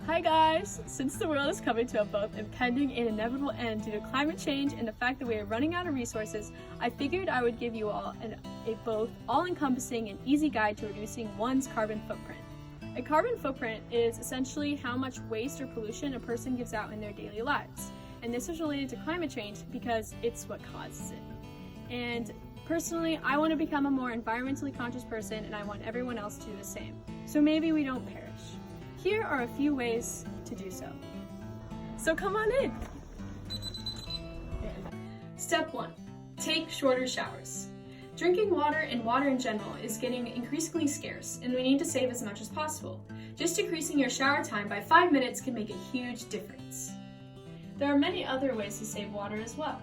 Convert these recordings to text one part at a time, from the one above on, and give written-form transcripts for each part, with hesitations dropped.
Hi guys! Since the world is coming to a both impending and inevitable end due to climate change and the fact that we are running out of resources, I figured I would give you all a both all-encompassing and easy guide to reducing one's carbon footprint. A carbon footprint is essentially how much waste or pollution a person gives out in their daily lives. And this is related to climate change because it's what causes it. And personally, I want to become a more environmentally conscious person, and I want everyone else to do the same. So maybe we don't perish. Here are a few ways to do so. So come on in. Step 1. Take shorter showers. Drinking water and water in general is getting increasingly scarce, and we need to save as much as possible. Just decreasing your shower time by 5 minutes can make a huge difference. There are many other ways to save water as well.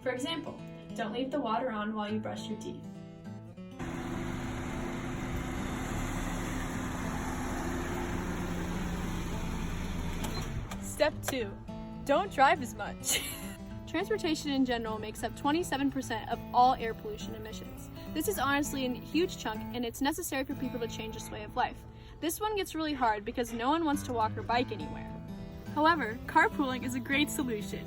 For example, don't leave the water on while you brush your teeth. Step 2. Don't drive as much. Transportation in general makes up 27% of all air pollution emissions. This is honestly a huge chunk, and it's necessary for people to change this way of life. This one gets really hard because no one wants to walk or bike anywhere. However, carpooling is a great solution.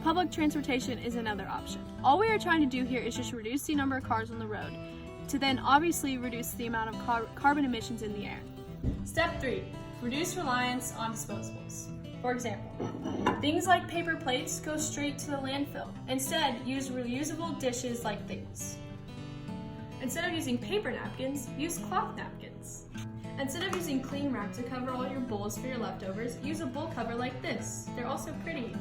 Public transportation is another option. All we are trying to do here is just reduce the number of cars on the road, to then obviously reduce the amount of carbon emissions in the air. Step 3. Reduce reliance on disposables. For example, things like paper plates go straight to the landfill. Instead, use reusable dishes like these. Instead of using paper napkins, use cloth napkins. Instead of using cling wrap to cover all your bowls for your leftovers, use a bowl cover like this. They're also pretty.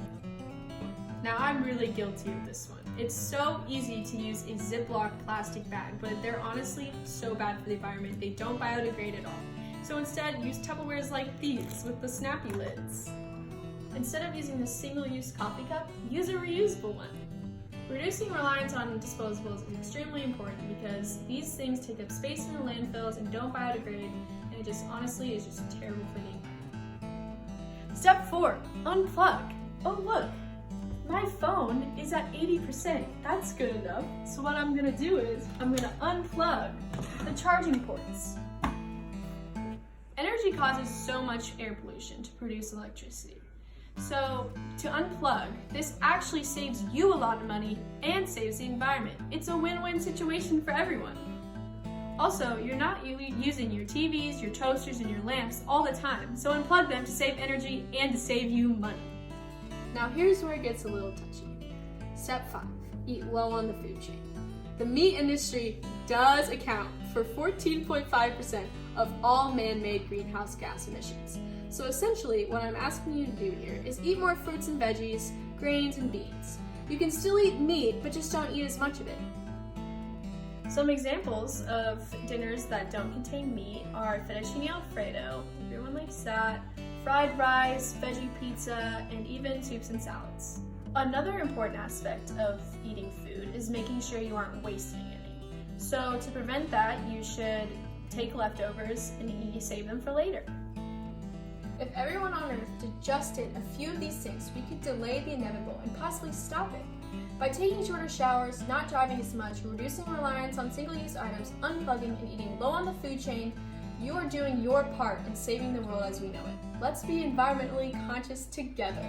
Now, I'm really guilty of this one. It's so easy to use a Ziploc plastic bag, but they're honestly so bad for the environment. They don't biodegrade at all. So instead, use Tupperwares like these with the snappy lids. Instead of using the single-use coffee cup, use a reusable one. Reducing reliance on disposables is extremely important because these things take up space in the landfills and don't biodegrade, and it just honestly is just terrible for the environment. Step 4. Unplug. Oh look, my phone is at 80%. That's good enough. So what I'm gonna do is I'm gonna unplug the charging ports. Energy causes so much air pollution to produce electricity. So to unplug, this actually saves you a lot of money and saves the environment. It's a win-win situation for everyone. Also, you're not using your TVs, your toasters, and your lamps all the time, so unplug them to save energy and to save you money. Now here's where it gets a little touchy. Step 5, eat low on the food chain. The meat industry does account for 14.5% of all man-made greenhouse gas emissions. So essentially, what I'm asking you to do here is eat more fruits and veggies, grains and beans. You can still eat meat, but just don't eat as much of it. Some examples of dinners that don't contain meat are fettuccine alfredo, everyone likes that, fried rice, veggie pizza, and even soups and salads. Another important aspect of eating food is making sure you aren't wasting any. So to prevent that, you should take leftovers and save them for later. If everyone on Earth did just did a few of these things, we could delay the inevitable and possibly stop it. By taking shorter showers, not driving as much, reducing reliance on single-use items, unplugging, and eating low on the food chain, you are doing your part in saving the world as we know it. Let's be environmentally conscious together.